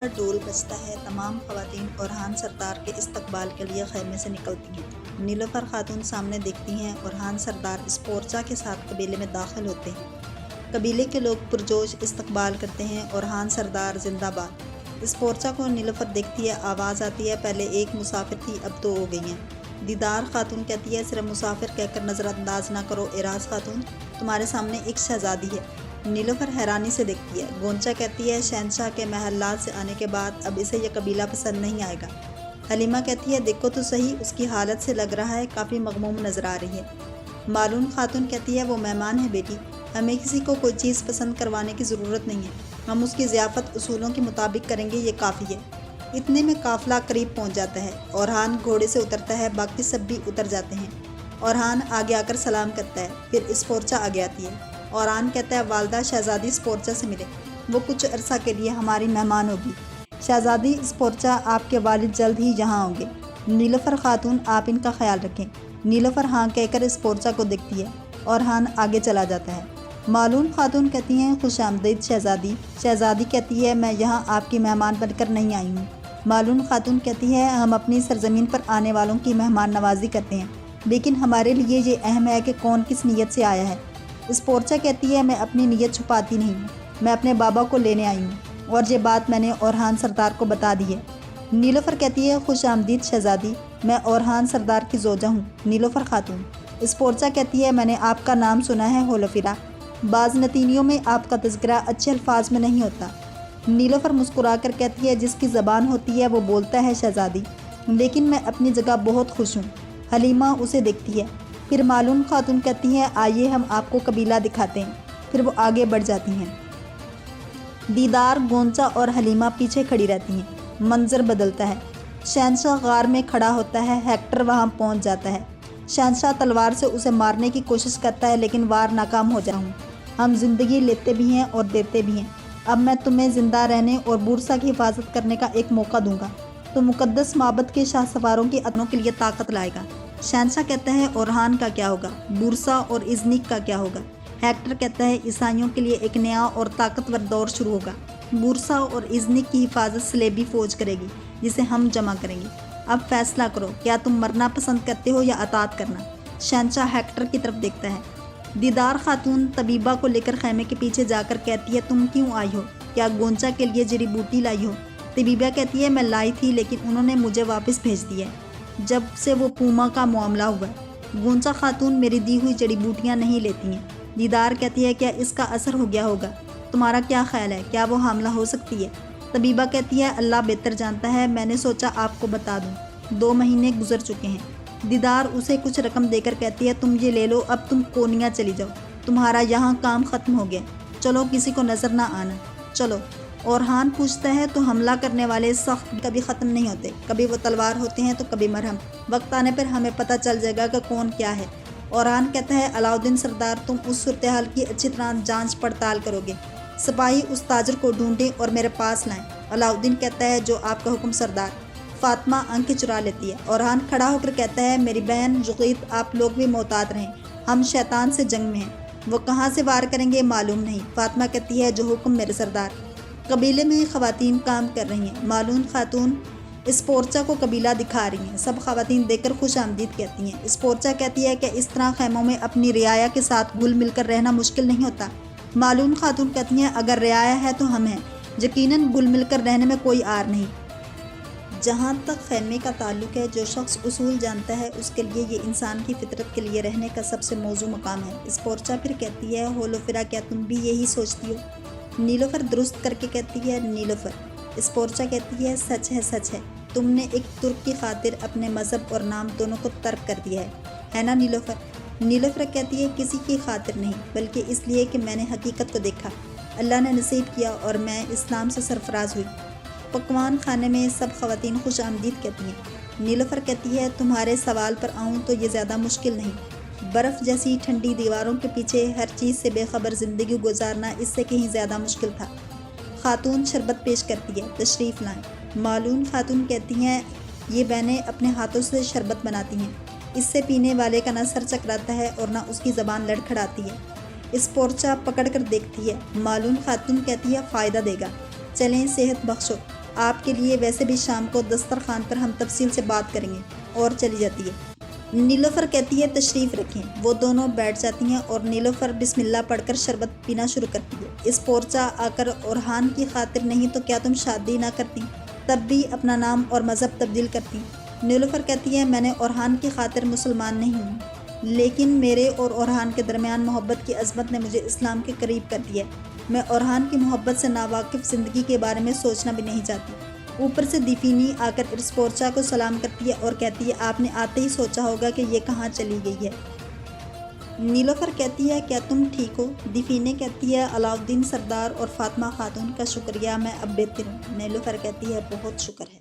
ڈول بجتا ہے، تمام خواتین اورحان سردار کے استقبال کے لیے خیمے سے نکلتی ہیں۔ نیلوفر خاتون سامنے دیکھتی ہیں، اورحان سردار اسپورچا کے ساتھ قبیلے میں داخل ہوتے ہیں۔ قبیلے کے لوگ پرجوش استقبال کرتے ہیں، اورحان سردار زندہ باد۔ اسپورچا کو نیلوفر دیکھتی ہے، آواز آتی ہے، پہلے ایک مسافر تھی، اب دو ہو گئی ہیں۔ دیدار خاتون کہتی ہے، صرف مسافر کہہ کر نظر انداز نہ کرو اعراز خاتون، تمہارے سامنے ایک شہزادی ہے۔ نیلوفر حیرانی سے دیکھتی ہے۔ گونچا کہتی ہے، شہنشاہ کے محلات سے آنے کے بعد اب اسے یہ قبیلہ پسند نہیں آئے گا۔ حلیمہ کہتی ہے، دیکھو تو صحیح، اس کی حالت سے لگ رہا ہے کافی مغموم نظر آ رہی ہے۔ معلوم خاتون کہتی ہے، وہ مہمان ہے بیٹی، ہمیں کسی کو کوئی چیز پسند کروانے کی ضرورت نہیں ہے، ہم اس کی ضیافت اصولوں کے مطابق کریں گے، یہ کافی ہے۔ اتنے میں قافلہ قریب پہنچ جاتا ہے۔ اورحان گھوڑے سے اترتا ہے، باقی سب بھی اتر جاتے ہیں۔ اورحان آگے آ کر سلام کرتا ہے، پھر اسپورچا آگے آتی ہے۔ اورحان کہتا ہے، والدہ شہزادی اسپورچا سے ملے، وہ کچھ عرصہ کے لیے ہماری مہمان ہوگی۔ شہزادی اسپورچا، آپ کے والد جلد ہی یہاں ہوں گے۔ نیلوفر خاتون، آپ ان کا خیال رکھیں۔ نیلوفر ہاں کہہ کر اسپورچا کو دیکھتی ہے۔ اورحان آگے چلا جاتا ہے۔ معلوم خاتون کہتی ہیں، خوش آمدید شہزادی۔ شہزادی کہتی ہے، میں یہاں آپ کی مہمان بن کر نہیں آئی ہوں۔ معلوم خاتون کہتی ہے، ہم اپنی سرزمین پر آنے والوں کی مہمان نوازی کرتے ہیں، لیکن ہمارے لیے یہ اہم ہے کہ کون کس نیت سے آیا ہے۔ اسپورچا کہتی ہے، میں اپنی نیت چھپاتی نہیں ہوں، میں اپنے بابا کو لینے آئی ہوں، اور یہ بات میں نے اورحان سردار کو بتا دی ہے۔ نیلوفر کہتی ہے، خوش آمدید شہزادی، میں اورحان سردار کی زوجہ ہوں، نیلوفر خاتون۔ اسپورچا کہتی ہے، میں نے آپ کا نام سنا ہے ہولوفیرا، بعض نتینیوں میں آپ کا تذکرہ اچھے الفاظ میں نہیں ہوتا۔ نیلوفر مسکرا کر کہتی ہے، جس کی زبان ہوتی ہے وہ بولتا ہے شہزادی، لیکن میں اپنی جگہ بہت خوش ہوں۔ حلیمہ اسے دیکھتی ہے، پھر معلوم خاتون کہتی ہے، آئیے ہم آپ کو قبیلہ دکھاتے ہیں، پھر وہ آگے بڑھ جاتی ہیں۔ دیدار، گونچا اور حلیمہ پیچھے کھڑی رہتی ہیں۔ منظر بدلتا ہے۔ شہنشاہ غار میں کھڑا ہوتا ہے، ہیکٹر وہاں پہنچ جاتا ہے۔ شہنشاہ تلوار سے اسے مارنے کی کوشش کرتا ہے، لیکن وار ناکام ہو جاتا ہے۔ ہم زندگی لیتے بھی ہیں اور دیتے بھی ہیں، اب میں تمہیں زندہ رہنے اور بورسا کی حفاظت کرنے کا ایک موقع دوں گا، تو مقدس معبد کے شاہ سواروں کی عدنوں کے لیے طاقت لائے گا۔ شہنشاہ کہتا ہے، اورحان کا کیا ہوگا؟ بورسا اور ازنیک کا کیا ہوگا؟ ہیکٹر کہتا ہے، عیسائیوں کے لیے ایک نیا اور طاقتور دور شروع ہوگا۔ بورسا اور ازنیک کی حفاظت سلیبی فوج کرے گی، جسے ہم جمع کریں گے۔ اب فیصلہ کرو، کیا تم مرنا پسند کرتے ہو یا اطاعت کرنا؟ شہنشاہ ہیکٹر کی طرف دیکھتا ہے۔ دیدار خاتون طبیبہ کو لے کر خیمے کے پیچھے جا کر کہتی ہے، تم کیوں آئی ہو؟ کیا گونچا کے لیے جڑی بوٹی لائی ہو؟ طبیبہ کہتی ہے، میں لائی تھی، لیکن انہوں نے مجھے واپس بھیج دیا ہے، جب سے وہ پوما کا معاملہ ہوا ہے۔ گونچا خاتون میری دی ہوئی جڑی بوٹیاں نہیں لیتی ہیں۔ دیدار کہتی ہے، کیا اس کا اثر ہو گیا ہوگا؟ تمہارا کیا خیال ہے، کیا وہ حاملہ ہو سکتی ہے؟ طبیبہ کہتی ہے، اللہ بہتر جانتا ہے، میں نے سوچا آپ کو بتا دوں، 2 مہینے گزر چکے ہیں۔ دیدار اسے کچھ رقم دے کر کہتی ہے، تم یہ لے لو، اب تم کونیا چلی جاؤ، تمہارا یہاں کام ختم ہو گیا، چلو کسی کو نظر نہ آنا، چلو۔ اورحان پوچھتا ہے، تو حملہ کرنے والے سخت کبھی ختم نہیں ہوتے، کبھی وہ تلوار ہوتے ہیں تو کبھی مرہم، وقت آنے پر ہمیں پتہ چل جائے گا کہ کون کیا ہے۔ اورحان کہتا ہے، علاؤالدین سردار، تم اس صورتحال کی اچھی طرح جانچ پڑتال کرو گے، سپاہی اس تاجر کو ڈھونڈیں اور میرے پاس لائیں۔ علاؤالدین کہتا ہے، جو آپ کا حکم سردار۔ فاطمہ آنکھیں چرا لیتی ہے۔ اورحان کھڑا ہو کر کہتا ہے، میری بہن جغیت، آپ لوگ بھی محتاط رہیں، ہم شیطان سے جنگ میں ہیں، وہ کہاں سے وار کریں گے معلوم نہیں۔ فاطمہ کہتی ہے، جو حکم میرے سردار۔ قبیلے میں خواتین کام کر رہی ہیں۔ معلوم خاتون اسپورچا کو قبیلہ دکھا رہی ہیں، سب خواتین دیکھ کر خوش آمدید کہتی ہیں۔ اسپورچا کہتی ہے کہ اس طرح خیموں میں اپنی رعایا کے ساتھ گھل مل کر رہنا مشکل نہیں ہوتا۔ معلوم خاتون کہتی ہیں، اگر رعایا ہے تو ہم ہیں، یقیناً گھل مل کر رہنے میں کوئی آر نہیں۔ جہاں تک خیمے کا تعلق ہے، جو شخص اصول جانتا ہے، اس کے لیے یہ انسان کی فطرت کے لیے رہنے کا سب سے موزوں مقام ہے۔ اسپورچا پھر کہتی ہے، ہولوفیرا، کیا تم بھی یہی سوچتی ہو؟ نیلوفر درست کر کے کہتی ہے، نیلوفر۔ اسپورچا کہتی ہے، سچ ہے، سچ ہے، تم نے ایک ترک کی خاطر اپنے مذہب اور نام دونوں کو ترک کر دیا ہے نا نیلوفر؟ نیلوفر کہتی ہے، کسی کی خاطر نہیں، بلکہ اس لیے کہ میں نے حقیقت کو دیکھا، اللہ نے نصیب کیا اور میں اسلام سے سرفراز ہوئی۔ پکوان خانے میں سب خواتین خوش آمدید کہتی ہیں۔ نیلوفر کہتی ہے، تمہارے سوال پر آؤں تو یہ زیادہ مشکل نہیں، برف جیسی ٹھنڈی دیواروں کے پیچھے ہر چیز سے بے خبر زندگی گزارنا اس سے کہیں زیادہ مشکل تھا۔ خاتون شربت پیش کرتی ہے، تشریف لائیں۔ معلوم خاتون کہتی ہیں، یہ بہنیں اپنے ہاتھوں سے شربت بناتی ہیں، اس سے پینے والے کا نہ سر چکراتا ہے اور نہ اس کی زبان لڑکھڑاتی ہے۔ اسپورچا پکڑ کر دیکھتی ہے۔ معلوم خاتون کہتی ہے، فائدہ دے گا، چلیں صحت بخشو۔ آپ کے لیے ویسے بھی شام کو دسترخوان پر ہم تفصیل سے بات کریں گے، اور چلی جاتی ہے۔ نیلوفر کہتی ہے تشریف رکھیں۔ وہ دونوں بیٹھ جاتی ہیں اور نیلوفر بسم اللہ پڑھ کر شربت پینا شروع کرتی ہے۔ اس پورچا آ کر اورحان کی خاطر نہیں تو کیا تم شادی نہ کرتی، تب بھی اپنا نام اور مذہب تبدیل کرتی؟ نیلوفر کہتی ہے میں نے اورحان کی خاطر مسلمان نہیں ہوں، لیکن میرے اور اورحان کے درمیان محبت کی عظمت نے مجھے اسلام کے قریب کر دیا ہے۔ میں اورحان کی محبت سے ناواقف زندگی کے بارے میں سوچنا بھی نہیں چاہتی۔ اوپر سے دیفینی آ کر ارسپورچا کو سلام کرتی ہے اور کہتی ہے آپ نے آتے ہی سوچا ہوگا کہ یہ کہاں چلی گئی ہے۔ نیلوفر کہتی ہے کیا تم ٹھیک ہو؟ دیفینے کہتی ہے علاؤالدین سردار اور فاطمہ خاتون کا شکریہ، میں اب بہتر ہوں۔ نیلوفر کہتی ہے بہت شکر ہے۔